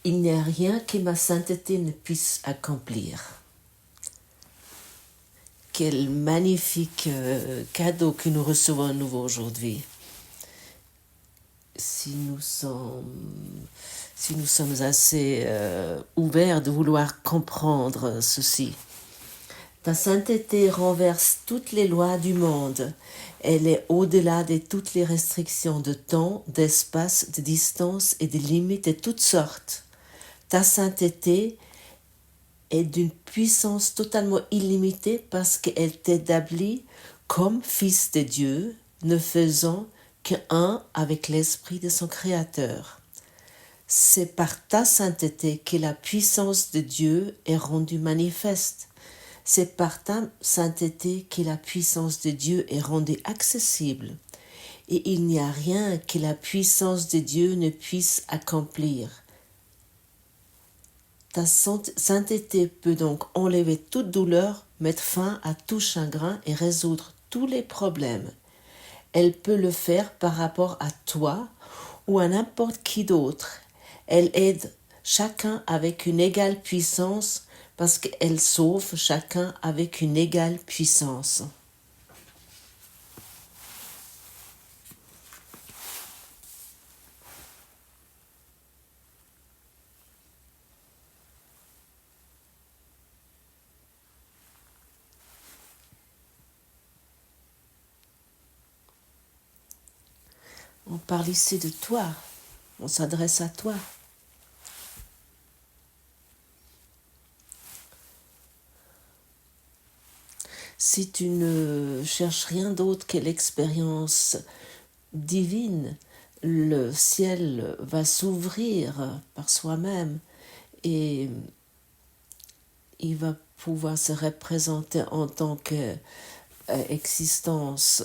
Il n'y a rien que ma sainteté ne puisse accomplir. Quel magnifique cadeau que nous recevons à nouveau aujourd'hui. Si nous sommes assez ouverts de vouloir comprendre ceci. Ta sainteté renverse toutes les lois du monde. Elle est au-delà de toutes les restrictions de temps, d'espace, de distance et de limites de toutes sortes. Ta sainteté est d'une puissance totalement illimitée parce qu'elle t'établit comme fils de Dieu, ne faisant qu'un avec l'esprit de son Créateur. C'est par ta sainteté que la puissance de Dieu est rendue manifeste. C'est par ta sainteté que la puissance de Dieu est rendue accessible. Et il n'y a rien que la puissance de Dieu ne puisse accomplir. Ta sainteté peut donc enlever toute douleur, mettre fin à tout chagrin et résoudre tous les problèmes. Elle peut le faire par rapport à toi ou à n'importe qui d'autre. Elle aide chacun avec une égale puissance parce qu'elle sauve chacun avec une égale puissance. On parle ici de toi, on s'adresse à toi. Si tu ne cherches rien d'autre que l'expérience divine, le ciel va s'ouvrir par soi-même et il va pouvoir se représenter en tant qu'existence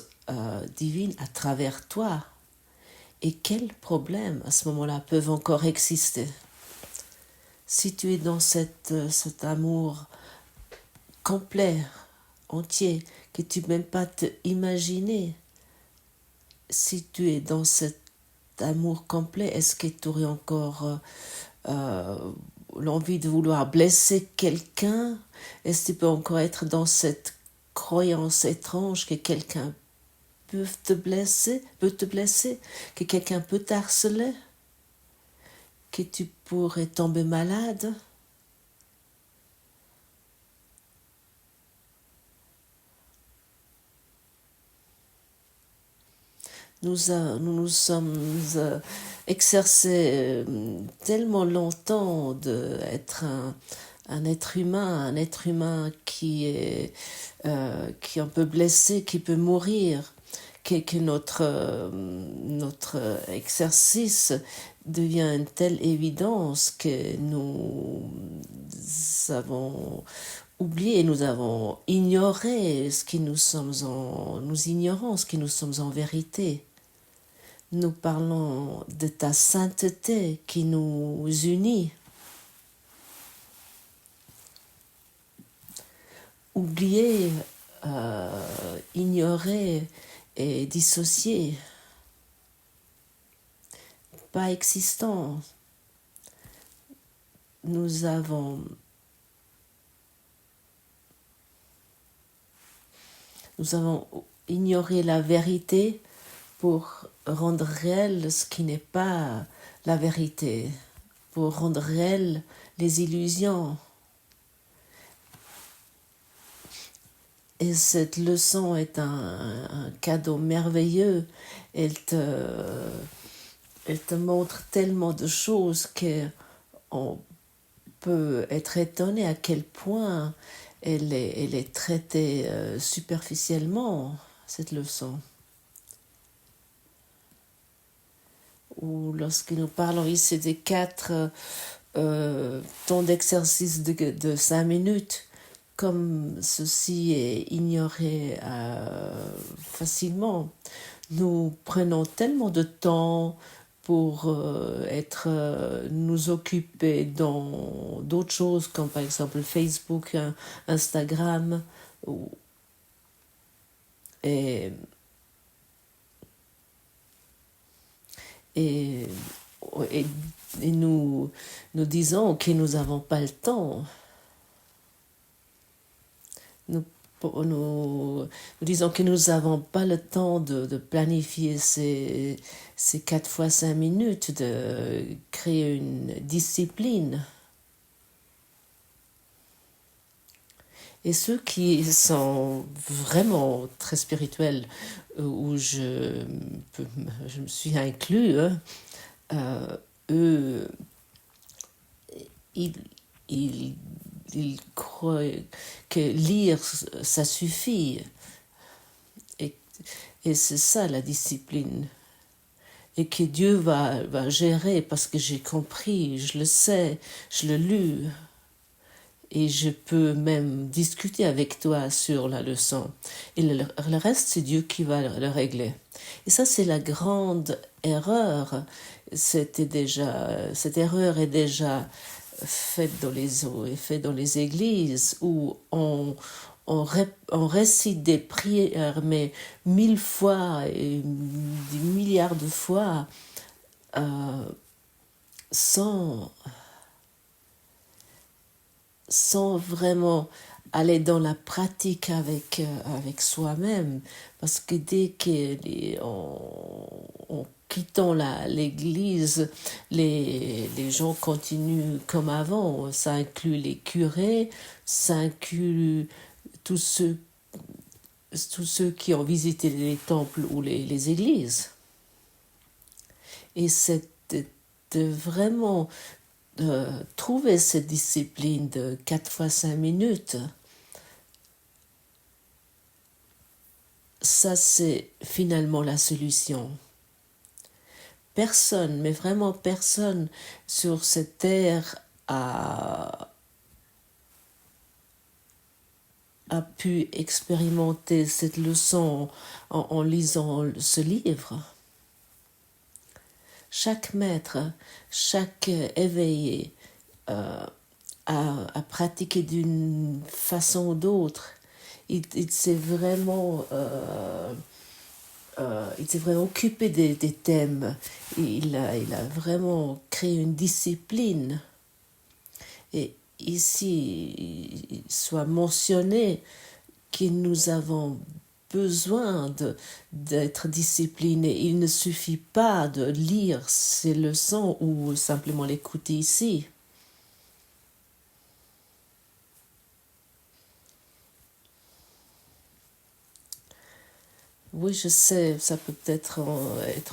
divine à travers toi. Et quels problèmes à ce moment-là peuvent encore exister? Si tu es dans cet amour complet, entier, que tu ne peux même pas te imaginer, si tu es dans cet amour complet, est-ce que tu aurais encore l'envie de vouloir blesser quelqu'un? Est-ce que tu peux encore être dans cette croyance étrange que quelqu'un peut te blesser, que quelqu'un peut t'harceler, que tu pourrais tomber malade? Nous nous sommes exercés tellement longtemps d'être un être humain qui est un peu blessé, qui peut mourir, que notre exercice devient une telle évidence que nous avons oublié, nous avons ignoré ce qui nous ignorons ce qui nous sommes en vérité. Nous parlons de ta sainteté qui nous unit. Oublier, ignorer et dissocier. Pas existant. Nous avons ignoré la vérité pour rendre réel ce qui n'est pas la vérité, pour rendre réel les illusions. Et cette leçon est un cadeau merveilleux. Elle te montre tellement de choses qu'on peut être étonné à quel point elle est traitée superficiellement, cette leçon. Ou lorsque nous parlons ici des 4 temps d'exercice de 5 minutes, comme ceci est ignoré facilement, nous prenons tellement de temps pour nous occuper dans d'autres choses comme par exemple Facebook, Instagram et et nous disons que nous n'avons pas le temps. Nous, nous disons que nous n'avons pas le temps de planifier ces 4 fois 5 minutes, de créer une discipline. Et ceux qui sont vraiment très spirituels, où je me suis inclus, eux, ils croient que lire, ça suffit. Et c'est ça la discipline. Et que Dieu va gérer parce que j'ai compris, je le sais, je le lu. Et je peux même discuter avec toi sur la leçon. Et le reste, c'est Dieu qui va le régler. Et ça, c'est la grande erreur. Cette erreur est déjà faite dans les églises où on récite des prières, mais 1000 fois et des milliards de fois sans vraiment aller dans la pratique avec soi-même, parce que dès qu'en quittant l'église, les gens continuent comme avant. Ça inclut les curés, ça inclut tous ceux qui ont visité les temples ou les églises. Et c'est de vraiment trouver cette discipline de 4 fois 5 minutes. Ça, c'est finalement la solution. Personne, mais vraiment personne sur cette terre a pu expérimenter cette leçon en lisant ce livre. Chaque maître, chaque éveillé a pratiqué d'une façon ou d'autre. Il s'est vraiment occupé des thèmes. Il a vraiment créé une discipline. Et ici, il soit mentionné que nous avons besoin d'être disciplinés. Il ne suffit pas de lire ces leçons ou simplement l'écouter ici. Oui, je sais, ça peut être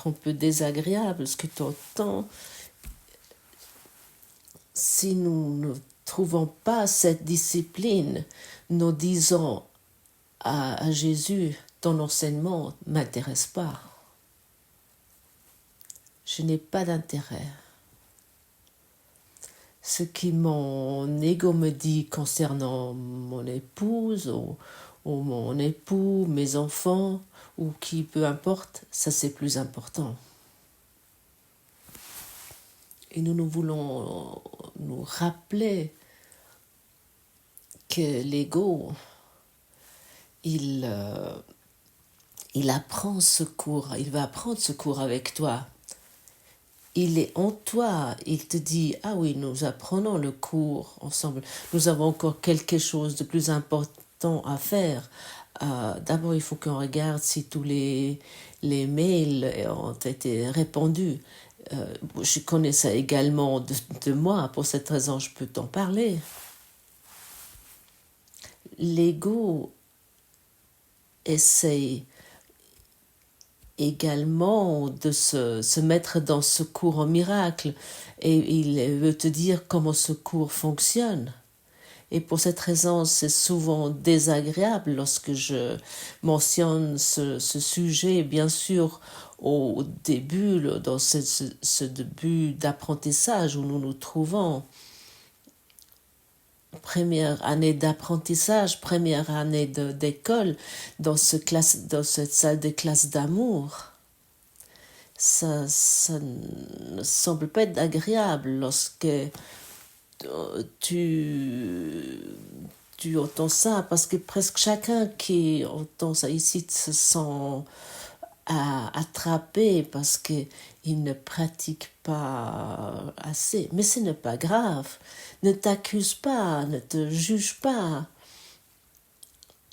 un peu désagréable ce que tu entends. Si nous ne trouvons pas cette discipline, nous disons à Jésus, ton enseignement ne m'intéresse pas. Je n'ai pas d'intérêt. Ce qui mon ego me dit concernant mon épouse ou mon époux, mes enfants, ou qui peu importe, ça c'est plus important. Et nous voulons nous rappeler que l'ego, il apprend ce cours, il va apprendre ce cours avec toi. Il est en toi, il te dit, ah oui, nous apprenons le cours ensemble, nous avons encore quelque chose de plus important à faire. D'abord, il faut qu'on regarde si tous les mails ont été répondus. Je connais ça également de moi, pour cette raison, je peux t'en parler. L'ego essaye également de se mettre dans ce cours en miracle et il veut te dire comment ce cours fonctionne. Et pour cette raison, c'est souvent désagréable lorsque je mentionne ce sujet, bien sûr, au début, dans ce début d'apprentissage où nous nous trouvons. Première année d'apprentissage, première année d'école, dans cette salle de classe d'amour. Ça ne semble pas être agréable lorsque tu entends ça, parce que presque chacun qui entend ça ici se sent à attraper parce qu'ils ne pratiquent pas assez. Mais ce n'est pas grave. Ne t'accuse pas, ne te juge pas,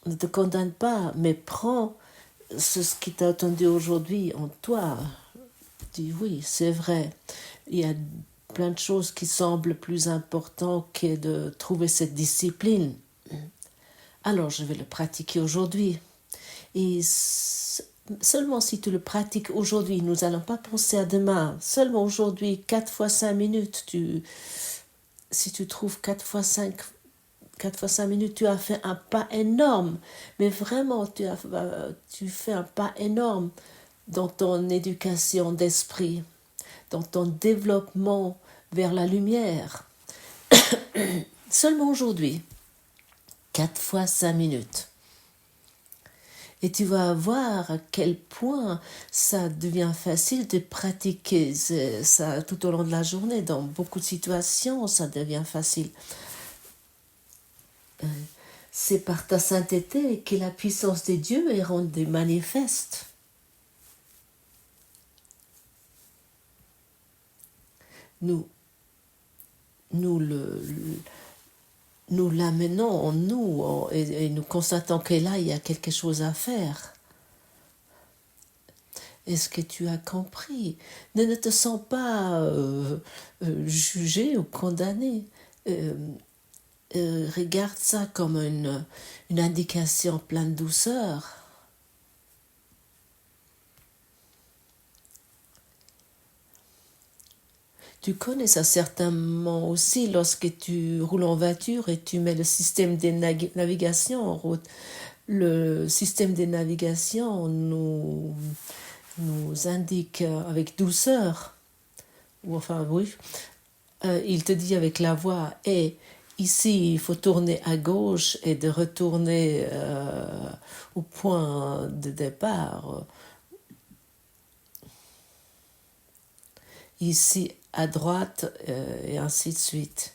ne te condamne pas, mais prends ce qui t'a attendu aujourd'hui en toi. Dis oui, c'est vrai. Il y a plein de choses qui semblent plus importantes que de trouver cette discipline. Alors je vais le pratiquer aujourd'hui. Et seulement si tu le pratiques aujourd'hui, nous n'allons pas penser à demain. Seulement aujourd'hui, 4 fois 5 minutes, si tu trouves 4 fois 5 minutes, tu as fait un pas énorme. Mais vraiment, tu fais un pas énorme dans ton éducation d'esprit, dans ton développement vers la lumière. Seulement aujourd'hui, 4 fois 5 minutes. Et tu vas voir à quel point ça devient facile de pratiquer ça tout au long de la journée. Dans beaucoup de situations, ça devient facile. C'est par ta sainteté que la puissance de Dieu est rendue manifeste. Nous l'amenons en nous et nous constatons que là, il y a quelque chose à faire. Est-ce que tu as compris? Ne te sens pas jugé ou condamné. Regarde ça comme une indication pleine de douceur. Tu connais ça certainement aussi lorsque tu roules en voiture et tu mets le système de navigation en route. Le système de navigation nous indique avec douceur, ou enfin oui, il te dit avec la voix, ici il faut tourner à gauche et de retourner au point de départ. Ici à droite et ainsi de suite.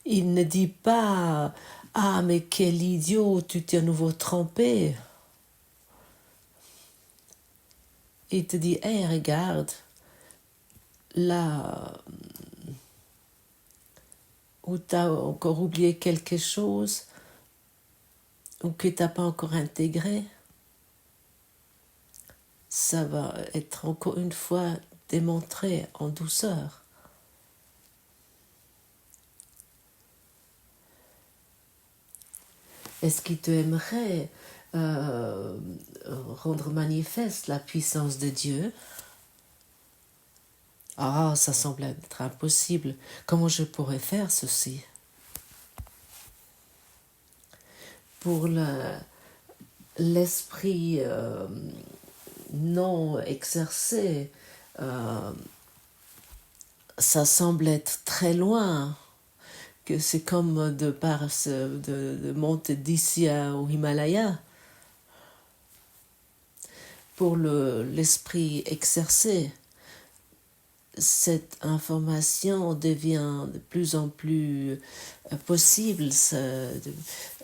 Il ne dit pas « Ah, mais quel idiot, tu t'es à nouveau trompé !» Il te dit « Hey, regarde, là où tu as encore oublié quelque chose ou que tu n'as pas encore intégré, ça va être encore une fois démontré en douceur. » Est-ce qu'il te aimerait rendre manifeste la puissance de Dieu? Ah, ça semble être impossible. Comment je pourrais faire ceci? Pour l'esprit non exercé, ça semble être très loin, que c'est comme de monter d'ici au Himalaya. Pour l'esprit exercé, cette information devient de plus en plus possible.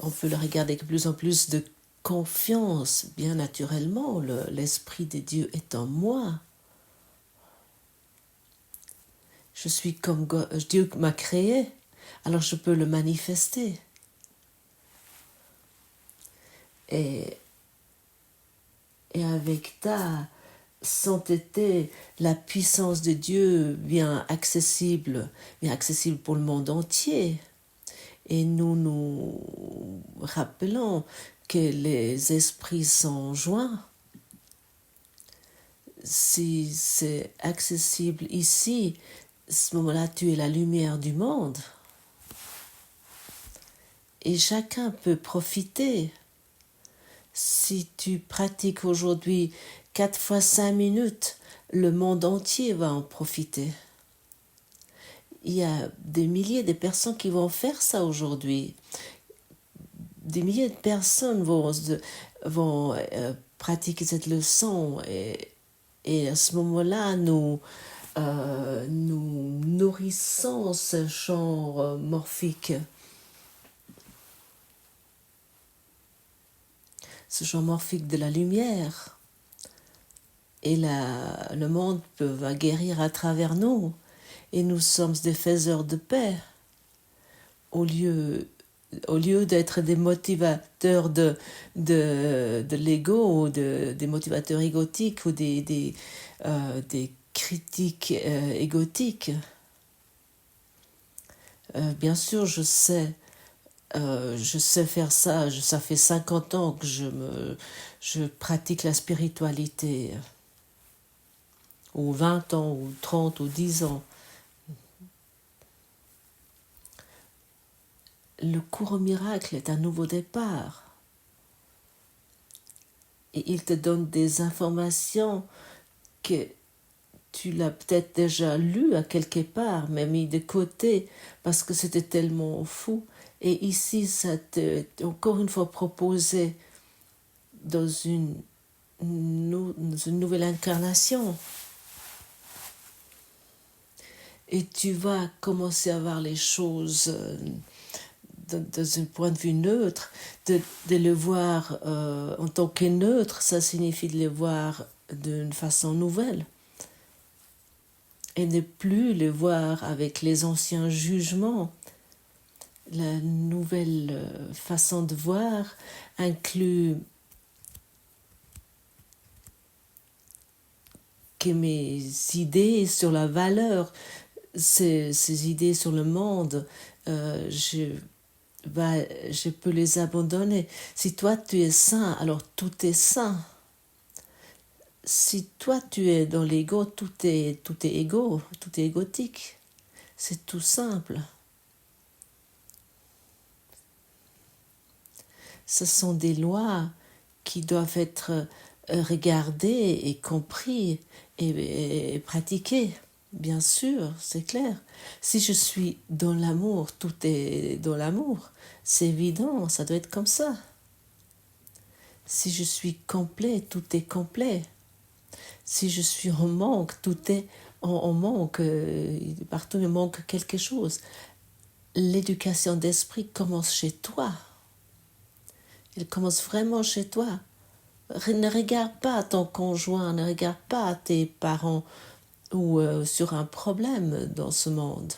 On peut le regarder avec de plus en plus de confiance. Bien naturellement, l'Esprit de Dieu est en moi. Je suis comme Dieu m'a créé, alors je peux le manifester. Et avec ta sainteté, la puissance de Dieu vient accessible pour le monde entier. Et nous rappelons que les esprits sont joints. Si c'est accessible ici, à ce moment-là, tu es la lumière du monde. Et chacun peut profiter. Si tu pratiques aujourd'hui 4 fois 5 minutes, le monde entier va en profiter. Il y a des milliers de personnes qui vont faire ça aujourd'hui. Des milliers de personnes vont pratiquer cette leçon et à ce moment-là, nous nourrissons ce champ morphique. Ce champ morphique de la lumière. et le monde va guérir à travers nous. Et nous sommes des faiseurs de paix. Au lieu d'être des motivateurs de l'ego, ou des motivateurs égotiques, ou des critiques égotiques. Bien sûr, je sais faire ça. Ça fait 50 ans que je pratique la spiritualité. Ou 20 ans, ou 30, ou 10 ans. Le cours au miracle est un nouveau départ. Et il te donne des informations que tu l'as peut-être déjà lues à quelque part, mais mis de côté parce que c'était tellement fou. Et ici, ça t'est encore une fois proposé dans une nouvelle incarnation. Et tu vas commencer à voir les choses dans un point de vue neutre, de le voir en tant que neutre, ça signifie de le voir d'une façon nouvelle. Et ne plus le voir avec les anciens jugements. La nouvelle façon de voir inclut que mes idées sur la valeur, ces idées sur le monde, je peux les abandonner. Si toi tu es sain, alors tout est sain. Si toi tu es dans l'ego, tout est égo, tout est égotique. C'est tout simple. Ce sont des lois qui doivent être regardées et comprises et pratiquées. Bien sûr, c'est clair. Si je suis dans l'amour, tout est dans l'amour. C'est évident, ça doit être comme ça. Si je suis complet, tout est complet. Si je suis en manque, tout est en manque. Partout il manque quelque chose. L'éducation d'esprit commence chez toi. Elle commence vraiment chez toi. Ne regarde pas ton conjoint, ne regarde pas tes parents ou sur un problème dans ce monde.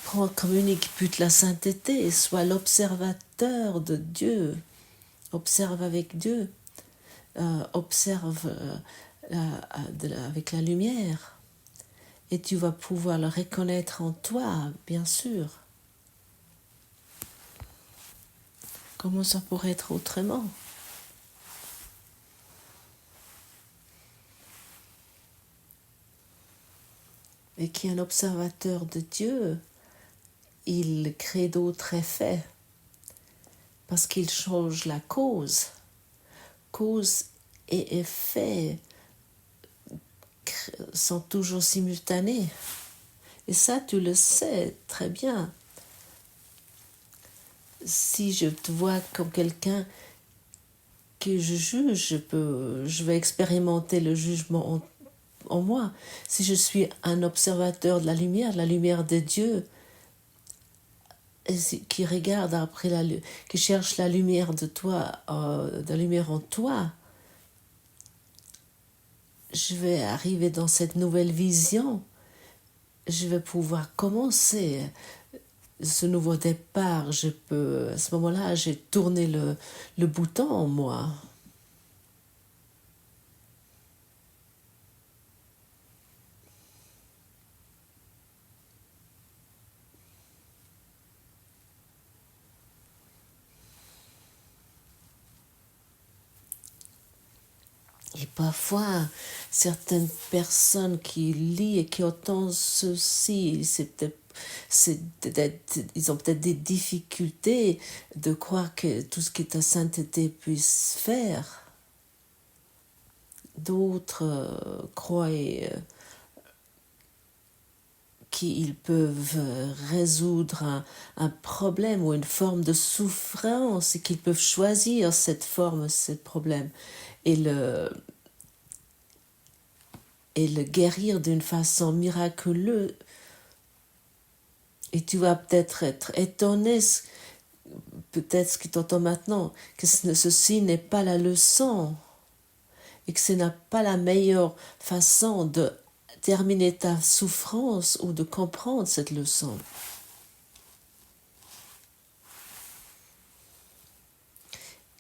Prends comme unique but la sainteté, sois l'observateur de Dieu. Observe avec Dieu. Observe avec la lumière. Et tu vas pouvoir le reconnaître en toi, bien sûr. Comment ça pourrait être autrement? Et qui est un observateur de Dieu, il crée d'autres effets parce qu'il change la cause. Cause et effet sont toujours simultanés. Et ça, tu le sais très bien. Si je te vois comme quelqu'un que je juge, je vais expérimenter le jugement en moi. Si je suis un observateur de la lumière de Dieu, qui regarde après qui cherche la lumière de toi, la lumière en toi, je vais arriver dans cette nouvelle vision. Je vais pouvoir commencer ce nouveau départ. À ce moment-là, j'ai tourné le bouton en moi. Et parfois, certaines personnes qui lisent et qui entendent ceci, ils ont peut-être des difficultés de croire que tout ce que ta sainteté puisse faire. D'autres croient qu'ils peuvent résoudre un problème ou une forme de souffrance et qu'ils peuvent choisir cette forme, ce problème et le guérir d'une façon miraculeuse. Et tu vas peut-être être étonné peut-être ce que tu entends maintenant, que ceci n'est pas la leçon et que ce n'est pas la meilleure façon de terminer ta souffrance ou de comprendre cette leçon.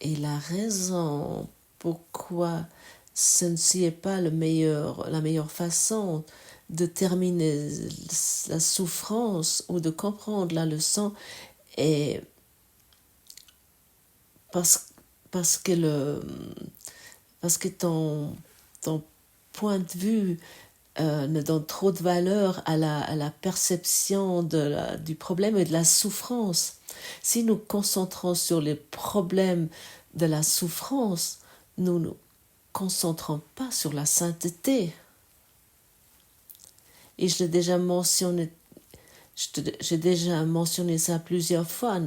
Et la raison pourquoi ceci n'est pas la meilleure façon de terminer la souffrance ou de comprendre la leçon est parce que ton point de vue ne donne trop de valeur à la perception du problème et de la souffrance. Si nous concentrons sur les problèmes de la souffrance, nous ne nous concentrons pas sur la sainteté. Et j'ai déjà mentionné ça plusieurs fois.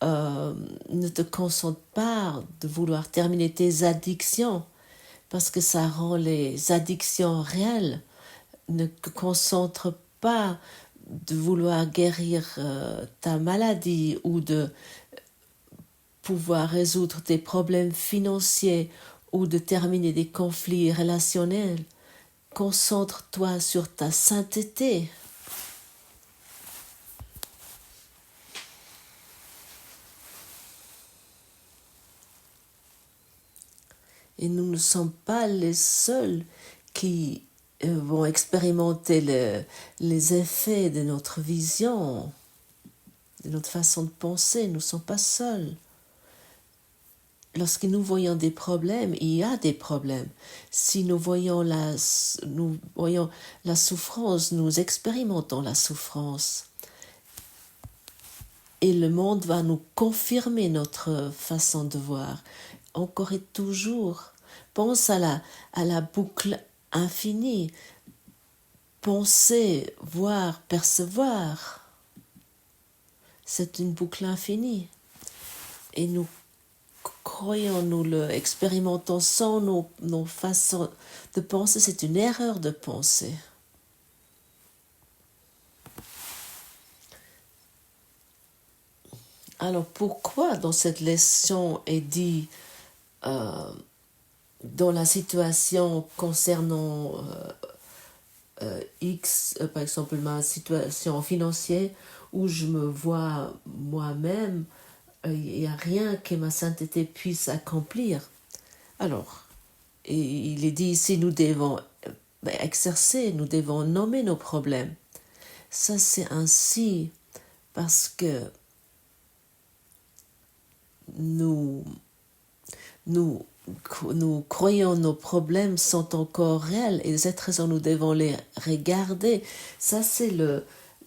Ne te concentre pas de vouloir terminer tes addictions parce que ça rend les addictions réelles. Ne te concentre pas de vouloir guérir ta maladie ou de pouvoir résoudre tes problèmes financiers ou de terminer des conflits relationnels. Concentre-toi sur ta sainteté. Et nous ne sommes pas les seuls qui vont expérimenter les effets de notre vision, de notre façon de penser. Nous ne sommes pas seuls. Lorsque nous voyons des problèmes, il y a des problèmes. Si nous voyons la souffrance, nous expérimentons la souffrance. Et le monde va nous confirmer notre façon de voir. Encore et toujours, pense à la boucle infinie. Penser, voir, percevoir. C'est une boucle infinie. Et nous croyons, nous le expérimentons sans nos façons de penser. C'est une erreur de penser. Alors pourquoi dans cette leçon est dit dans la situation concernant X, par exemple ma situation financière où je me vois moi-même, il n'y a rien que ma sainteté puisse accomplir. Alors, il est dit ici, nous devons exercer, nous devons nommer nos problèmes. Ça c'est ainsi parce que nous croyons nos problèmes sont encore réels et de cette raison nous devons les regarder. Ça c'est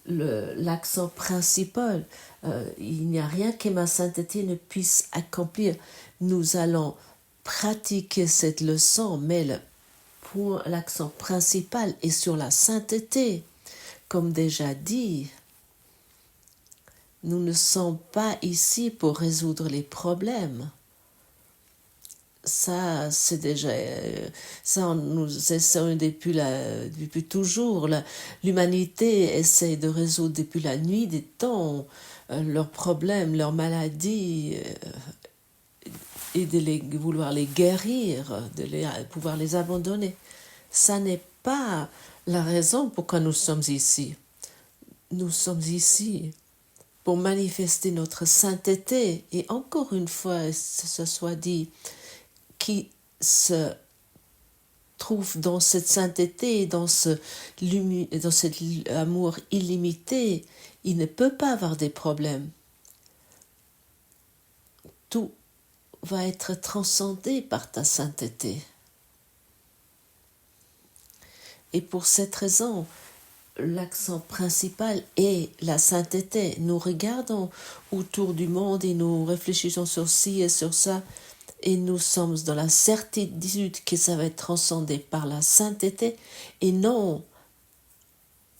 l'accent principal. Il n'y a rien que ma sainteté ne puisse accomplir. Nous allons pratiquer cette leçon, mais l'accent principal est sur la sainteté. Comme déjà dit, nous ne sommes pas ici pour résoudre les problèmes. Ça, c'est déjà... Ça, nous essayons depuis toujours. L'humanité essaie de résoudre depuis la nuit des temps leurs problèmes, leurs maladies, et de vouloir les guérir, pouvoir les abandonner. Ça n'est pas la raison pourquoi nous sommes ici. Nous sommes ici pour manifester notre sainteté. Et encore une fois, ce soit dit, qui se trouve dans cette sainteté, dans cet amour illimité, il ne peut pas avoir des problèmes. Tout va être transcendé par ta sainteté. Et pour cette raison, l'accent principal est la sainteté. Nous regardons autour du monde et nous réfléchissons sur ci et sur ça, et nous sommes dans la certitude que ça va être transcendé par la sainteté et non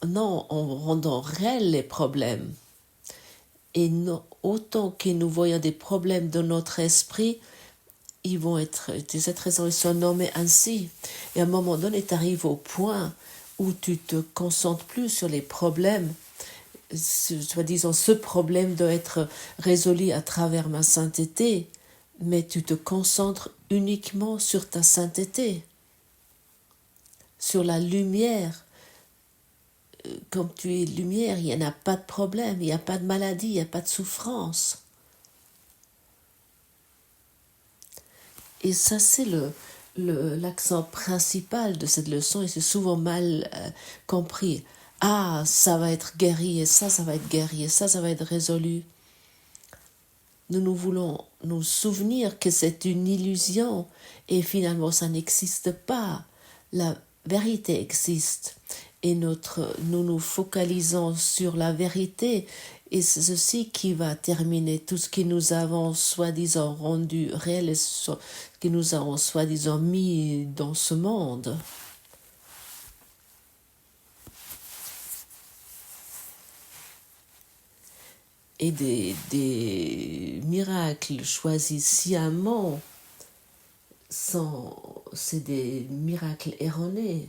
en rendant réels les problèmes. Et non, autant que nous voyons des problèmes dans notre esprit, ils vont être, de cette raison, ils sont nommés ainsi. Et à un moment donné, tu arrives au point où tu te concentres plus sur les problèmes soi-disant, ce problème doit être résolu à travers ma sainteté, mais tu te concentres uniquement sur ta sainteté, sur la lumière. Comme tu es lumière, il n'y en a pas de problème, il n'y a pas de maladie, il n'y a pas de souffrance. Et ça, c'est l'accent principal de cette leçon, et c'est souvent mal compris. Ah, ça va être guéri, et ça va être guéri, et ça va être résolu. Nous voulons nous souvenir que c'est une illusion, et finalement ça n'existe pas. La vérité existe, et nous nous focalisons sur la vérité, et c'est ceci qui va terminer tout ce que nous avons soi-disant rendu réel, et ce que nous avons soi-disant mis dans ce monde. Et des miracles choisis sciemment, c'est des miracles erronés.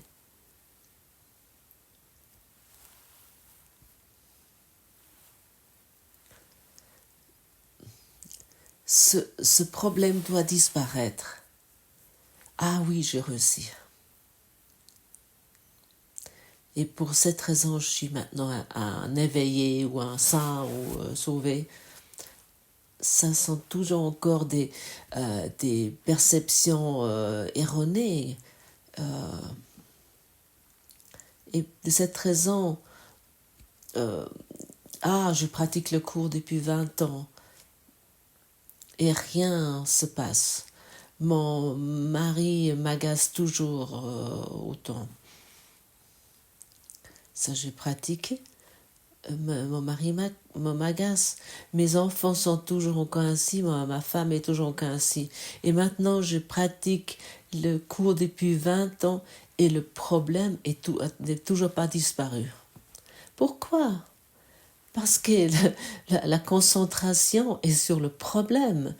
Ce problème doit disparaître. Ah oui, j'ai réussi. Et pour cette raison, je suis maintenant un éveillé ou un saint ou sauvé. Ça sont toujours encore des perceptions erronées. Et de cette raison, je pratique le cours depuis 20 ans et rien se passe. Mon mari m'agace toujours autant. Ça, j'ai pratiqué. Mon mari m'agace. Mes enfants sont toujours encore ainsi. Ma femme est toujours encore ainsi. Et maintenant, je pratique le cours depuis 20 ans et le problème n'est toujours pas disparu. Pourquoi? Parce que la concentration est sur le problème.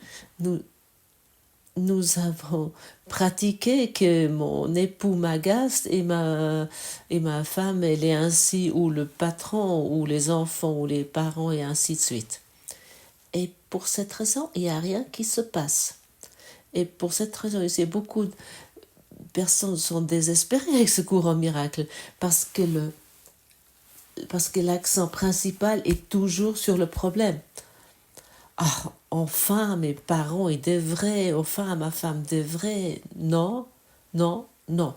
Nous avons pratiqué que mon époux m'agace et ma femme, elle est ainsi, ou le patron, ou les enfants, ou les parents, et ainsi de suite. Et pour cette raison, il n'y a rien qui se passe. Et pour cette raison, beaucoup de personnes sont désespérées avec ce cours en miracle, parce que l'accent principal est toujours sur le problème. Ah, enfin, mes parents, ils devraient, enfin, ma femme devrait. Non, non, non.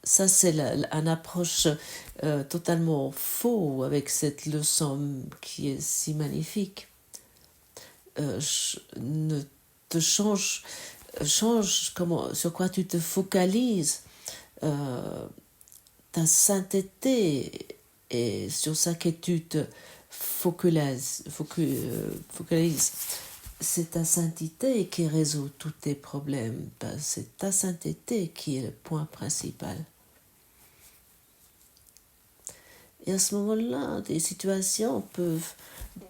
Ça, c'est une approche totalement faux avec cette leçon qui est si magnifique. Ne te change sur quoi tu te focalises, ta sainteté, et sur ça que tu te focalises. C'est ta sainteté qui résout tous tes problèmes. C'est ta sainteté qui est le point principal. Et à ce moment-là, des situations peuvent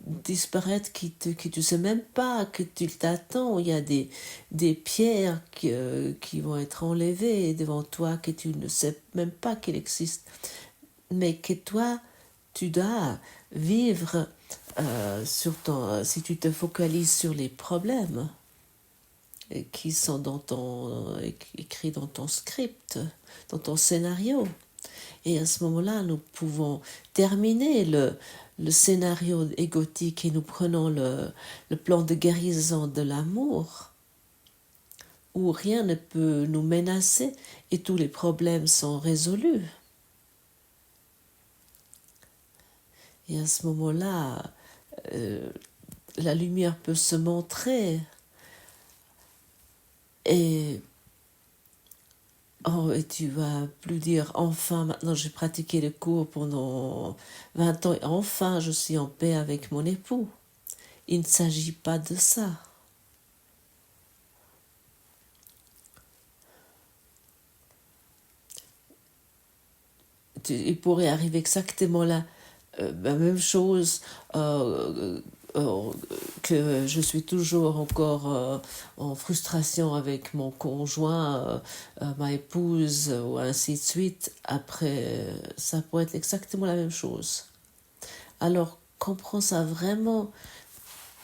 disparaître que tu ne sais même pas, que tu t'attends. Il y a des pierres qui vont être enlevées devant toi, que tu ne sais même pas qu'elles existent. Mais que toi, tu dois vivre si tu te focalises sur les problèmes qui sont écrits dans ton script, dans ton scénario. Et à ce moment-là, nous pouvons terminer le scénario égotique et nous prenons le plan de guérison de l'amour, où rien ne peut nous menacer et tous les problèmes sont résolus. Et à ce moment-là, la lumière peut se montrer. Et tu vas plus dire, enfin, maintenant j'ai pratiqué le cours pendant 20 ans, et enfin je suis en paix avec mon époux. Il ne s'agit pas de ça. Il pourrait arriver exactement la même chose, que je suis toujours encore en frustration avec mon conjoint, ma épouse, ou ainsi de suite. Après, ça pourrait être exactement la même chose. Alors, comprends ça vraiment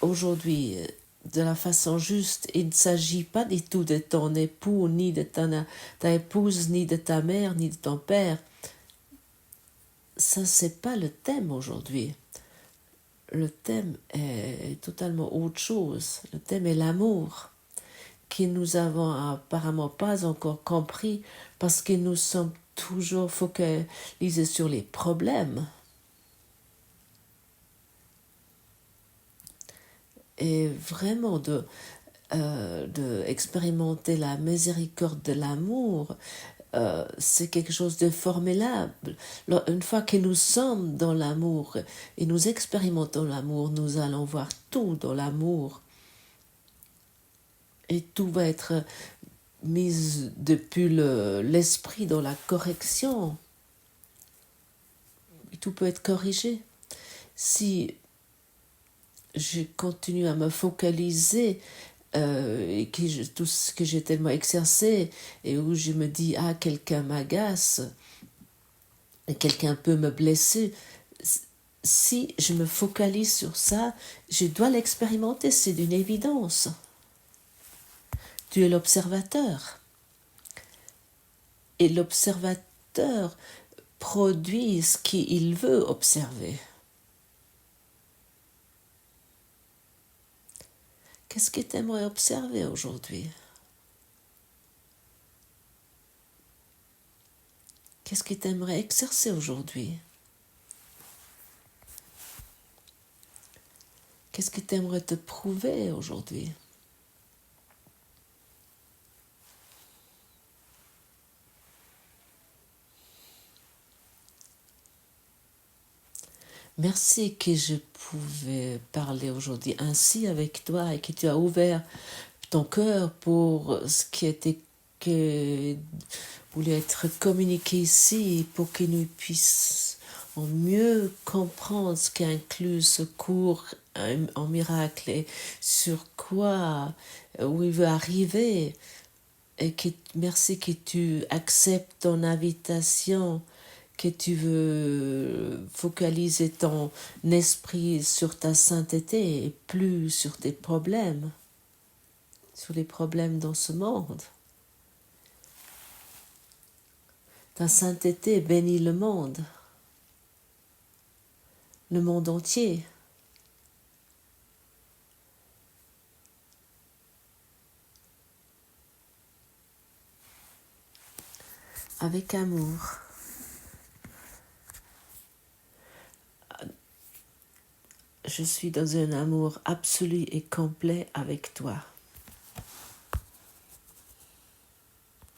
aujourd'hui de la façon juste. Il ne s'agit pas du tout de ton époux, ni de ta épouse, ni de ta mère, ni de ton père. Ça, c'est pas le thème aujourd'hui. Le thème est totalement autre chose. Le thème est l'amour, que nous avons apparemment pas encore compris parce que nous sommes toujours focalisés sur les problèmes. Et vraiment de expérimenter la miséricorde de l'amour, c'est quelque chose de formidable. Une fois que nous sommes dans l'amour et nous expérimentons l'amour, nous allons voir tout dans l'amour. Et tout va être mis depuis l'esprit dans la correction. Et tout peut être corrigé. Si je continue à me focaliser et tout ce que j'ai tellement exercé et où je me dis ah quelqu'un m'agace, quelqu'un peut me blesser, si je me focalise sur ça, je dois l'expérimenter, c'est d'une évidence. Tu es l'observateur et l'observateur produit ce qu'il veut observer. Qu'est-ce que tu aimerais observer aujourd'hui? Qu'est-ce que tu aimerais exercer aujourd'hui? Qu'est-ce que tu aimerais te prouver aujourd'hui? Merci que je pouvais parler aujourd'hui ainsi avec toi et que tu as ouvert ton cœur pour ce que voulait être communiqué ici pour que nous puissions mieux comprendre ce qu'inclut ce cours en miracle et sur quoi, où il veut arriver. Et merci que tu acceptes ton invitation, que tu veux focaliser ton esprit sur ta sainteté et plus sur tes problèmes, sur les problèmes dans ce monde. Ta sainteté bénit le monde entier. Avec amour. Je suis dans un amour absolu et complet avec toi.